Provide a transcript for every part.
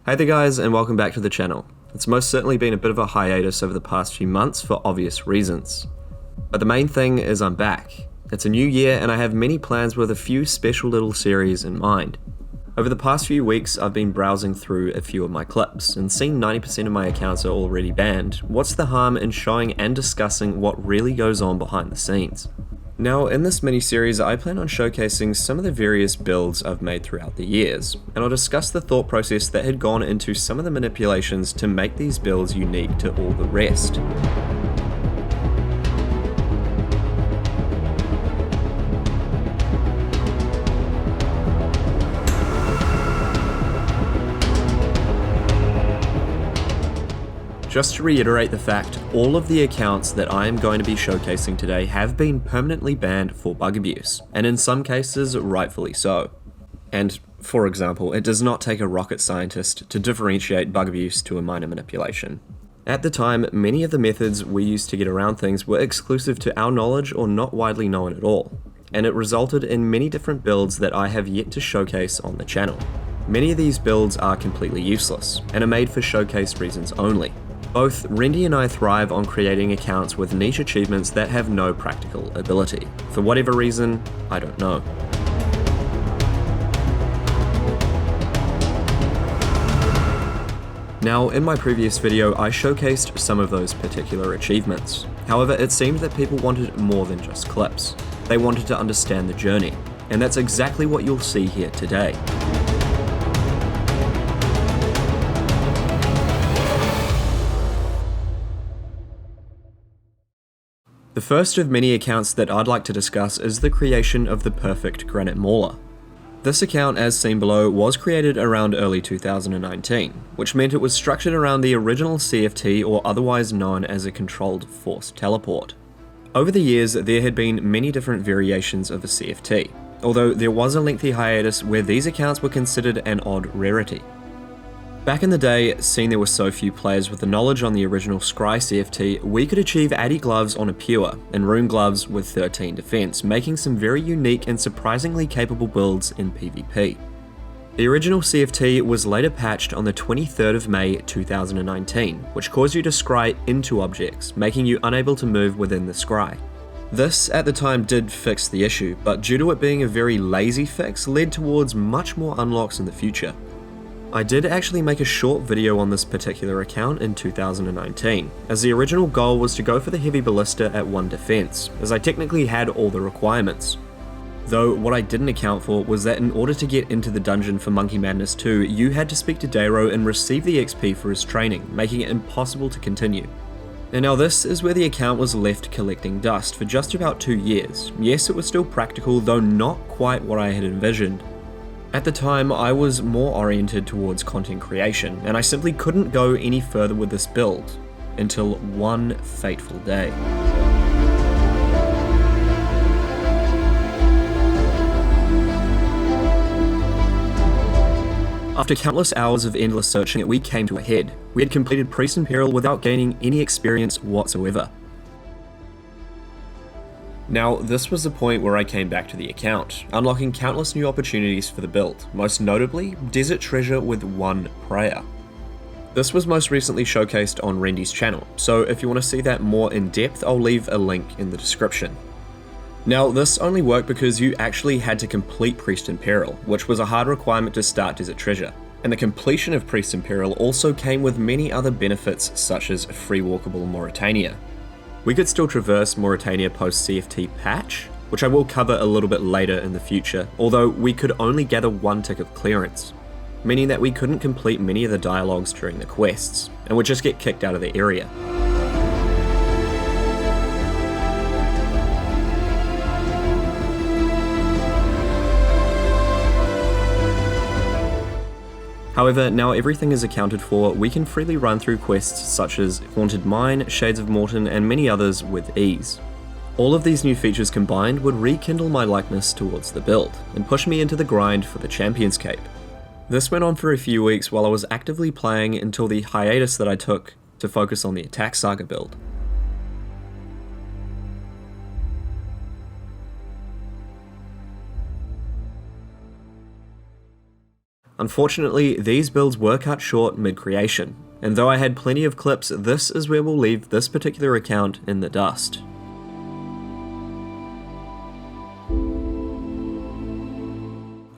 Hey there guys, and welcome back to the channel. It's most certainly been a bit of a hiatus over the past few months for obvious reasons. But the main thing is I'm back. It's a new year and I have many plans with a few special little series in mind. Over the past few weeks I've been browsing through a few of my clips and seeing 90% of my accounts are already banned. What's the harm in showing and discussing what really goes on behind the scenes? Now, in this mini-series, I plan on showcasing some of the various builds I've made throughout the years, and I'll discuss the thought process that had gone into some of the manipulations to make these builds unique to all the rest. Just to reiterate the fact, all of the accounts that I am going to be showcasing today have been permanently banned for bug abuse, and in some cases, rightfully so. And, for example, it does not take a rocket scientist to differentiate bug abuse to a minor manipulation. At the time, many of the methods we used to get around things were exclusive to our knowledge or not widely known at all, and it resulted in many different builds that I have yet to showcase on the channel. Many of these builds are completely useless, and are made for showcase reasons only. Both Rendy and I thrive on creating accounts with niche achievements that have no practical ability. For whatever reason, I don't know. Now, in my previous video, I showcased some of those particular achievements. However, it seemed that people wanted more than just clips. They wanted to understand the journey, and that's exactly what you'll see here today. The first of many accounts that I'd like to discuss is the creation of the perfect granite Mauler. This account, as seen below, was created around early 2019, which meant it was structured around the original CFT, or otherwise known as a controlled force teleport. Over the years, there had been many different variations of a CFT, although there was a lengthy hiatus where these accounts were considered an odd rarity. Back in the day, seeing there were so few players with the knowledge on the original Scry CFT, we could achieve 80 gloves on a pure, and rune gloves with 13 defense, making some very unique and surprisingly capable builds in PvP. The original CFT was later patched on the 23rd of May 2019, which caused you to scry into objects, making you unable to move within the scry. This, at the time, did fix the issue, but due to it being a very lazy fix, led towards much more unlocks in the future. I did actually make a short video on this particular account in 2019, as the original goal was to go for the heavy ballista at 1 defense, as I technically had all the requirements. Though what I didn't account for was that in order to get into the dungeon for Monkey Madness 2, you had to speak to Dairo and receive the XP for his training, making it impossible to continue. And now this is where the account was left collecting dust for just about 2 years. Yes, it was still practical, though not quite what I had envisioned. At the time, I was more oriented towards content creation, and I simply couldn't go any further with this build, until one fateful day. After countless hours of endless searching, we came to a head. We had completed Priest in Peril without gaining any experience whatsoever. Now, this was the point where I came back to the account, unlocking countless new opportunities for the build, most notably Desert Treasure with 1 prayer. This was most recently showcased on Rendy's channel, so if you want to see that more in depth, I'll leave a link in the description. Now, this only worked because you actually had to complete Priest in Peril, which was a hard requirement to start Desert Treasure, and the completion of Priest in Peril also came with many other benefits such as free walkable Mauritania. We could still traverse Mauritania post-CFT patch, which I will cover a little bit later in the future, although we could only gather 1 tick of clearance, meaning that we couldn't complete many of the dialogues during the quests, and would just get kicked out of the area. However, now everything is accounted for, we can freely run through quests such as Haunted Mine, Shades of Morton, and many others with ease. All of these new features combined would rekindle my likeness towards the build, and push me into the grind for the Champions Cape. This went on for a few weeks while I was actively playing until the hiatus that I took to focus on the Attack Saga build. Unfortunately, these builds were cut short mid-creation, and though I had plenty of clips, this is where we'll leave this particular account in the dust.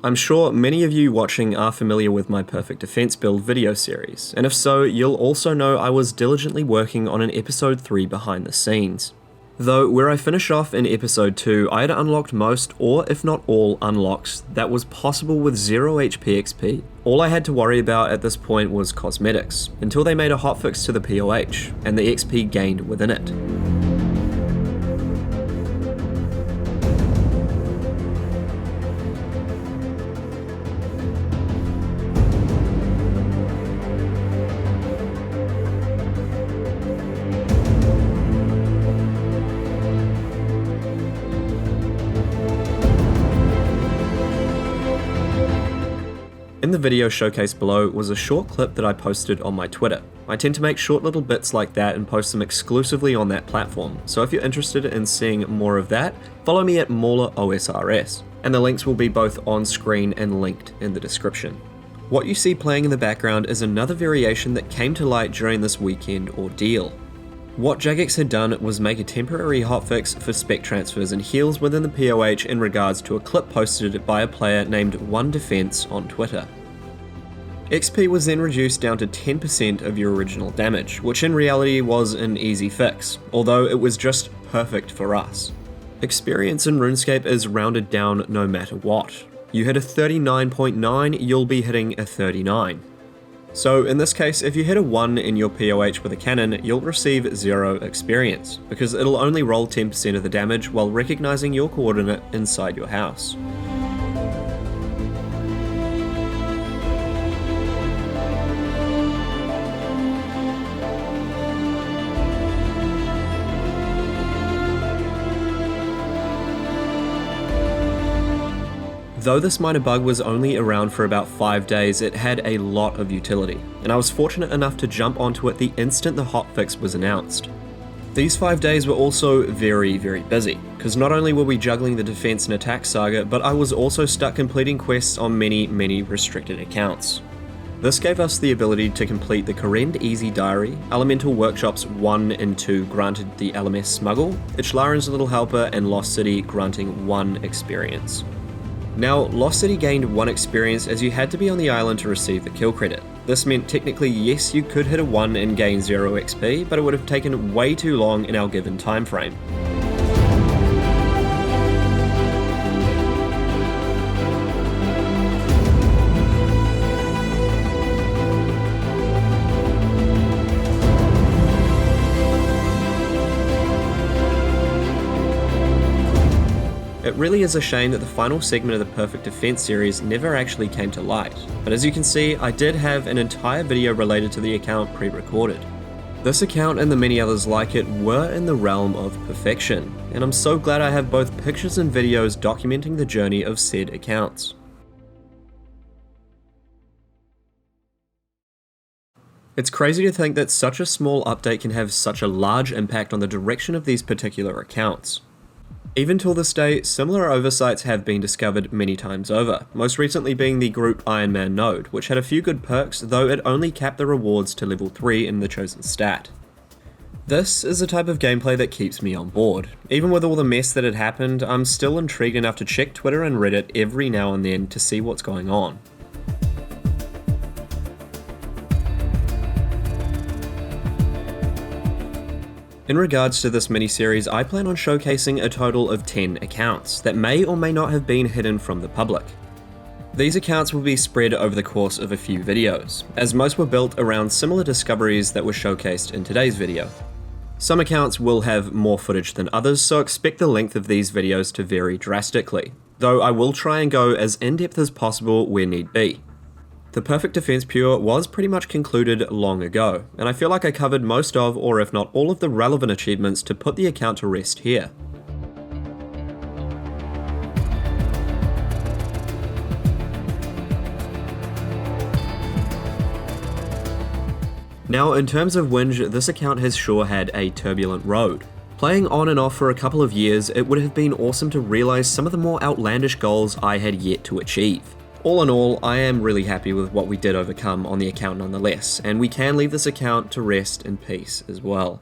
I'm sure many of you watching are familiar with my Perfect Defense build video series, and if so, you'll also know I was diligently working on an episode 3 behind the scenes. Though where I finish off in episode 2, I had unlocked most, or if not all, unlocks that was possible with 0 HP XP. All I had to worry about at this point was cosmetics, until they made a hotfix to the POH, and the XP gained within it. In the video showcase below was a short clip that I posted on my Twitter. I tend to make short little bits like that and post them exclusively on that platform, so if you're interested in seeing more of that, follow me at Mauler OSRS, and the links will be both on screen and linked in the description. What you see playing in the background is another variation that came to light during this weekend ordeal. What Jagex had done was make a temporary hotfix for spec transfers and heals within the POH in regards to a clip posted by a player named One Defense on Twitter. XP was then reduced down to 10% of your original damage, which in reality was an easy fix, although it was just perfect for us. Experience in RuneScape is rounded down no matter what. You hit a 39.9, you'll be hitting a 39. So in this case, if you hit a 1 in your POH with a cannon, you'll receive 0 experience, because it'll only roll 10% of the damage while recognizing your coordinate inside your house. Though this minor bug was only around for about 5 days, it had a lot of utility, and I was fortunate enough to jump onto it the instant the hotfix was announced. These 5 days were also very busy, because not only were we juggling the defense and attack saga, but I was also stuck completing quests on many restricted accounts. This gave us the ability to complete the Korend Easy Diary, Elemental Workshops 1 and 2 granted the LMS Smuggle, Ichlaren's Little Helper, and Lost City granting 1 experience. Now, Lost City gained 1 experience as you had to be on the island to receive the kill credit. This meant technically yes, you could hit a 1 and gain 0 XP, but it would have taken way too long in our given time frame. It really is a shame that the final segment of the Perfect Defense series never actually came to light, but as you can see, I did have an entire video related to the account pre-recorded. This account and the many others like it were in the realm of perfection, and I'm so glad I have both pictures and videos documenting the journey of said accounts. It's crazy to think that such a small update can have such a large impact on the direction of these particular accounts. Even till this day, similar oversights have been discovered many times over, most recently being the group Iron Man node, which had a few good perks, though it only capped the rewards to level 3 in the chosen stat. This is a type of gameplay that keeps me on board. Even with all the mess that had happened, I'm still intrigued enough to check Twitter and Reddit every now and then to see what's going on. In regards to this mini-series, I plan on showcasing a total of 10 accounts that may or may not have been hidden from the public. These accounts will be spread over the course of a few videos, as most were built around similar discoveries that were showcased in today's video. Some accounts will have more footage than others, so expect the length of these videos to vary drastically, though I will try and go as in-depth as possible where need be. The Perfect Defense Pure was pretty much concluded long ago, and I feel like I covered most of, or if not all of the relevant achievements to put the account to rest here. Now, in terms of whinge, this account has sure had a turbulent road. Playing on and off for a couple of years, it would have been awesome to realize some of the more outlandish goals I had yet to achieve. All in all, I am really happy with what we did overcome on the account nonetheless, and we can leave this account to rest in peace as well.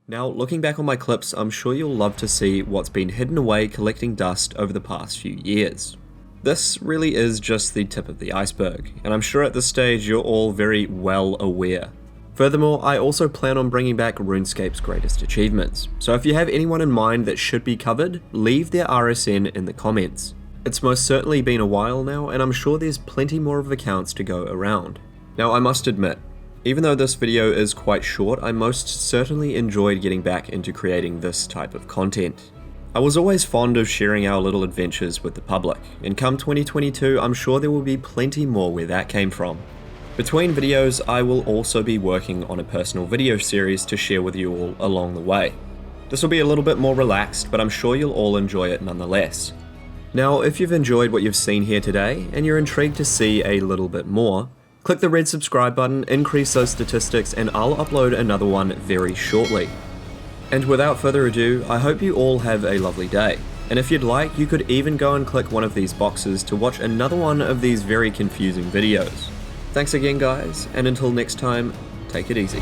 Now, looking back on my clips, I'm sure you'll love to see what's been hidden away collecting dust over the past few years. This really is just the tip of the iceberg, and I'm sure at this stage you're all very well aware. Furthermore, I also plan on bringing back RuneScape's greatest achievements, so if you have anyone in mind that should be covered, leave their RSN in the comments. It's most certainly been a while now, and I'm sure there's plenty more of accounts to go around. Now, I must admit, even though this video is quite short, I most certainly enjoyed getting back into creating this type of content. I was always fond of sharing our little adventures with the public, and come 2022, I'm sure there will be plenty more where that came from. Between videos, I will also be working on a personal video series to share with you all along the way. This will be a little bit more relaxed, but I'm sure you'll all enjoy it nonetheless. Now, if you've enjoyed what you've seen here today, and you're intrigued to see a little bit more, click the red subscribe button, increase those statistics, and I'll upload another one very shortly. And without further ado, I hope you all have a lovely day. And if you'd like, you could even go and click one of these boxes to watch another one of these very confusing videos. Thanks again, guys, and until next time, take it easy.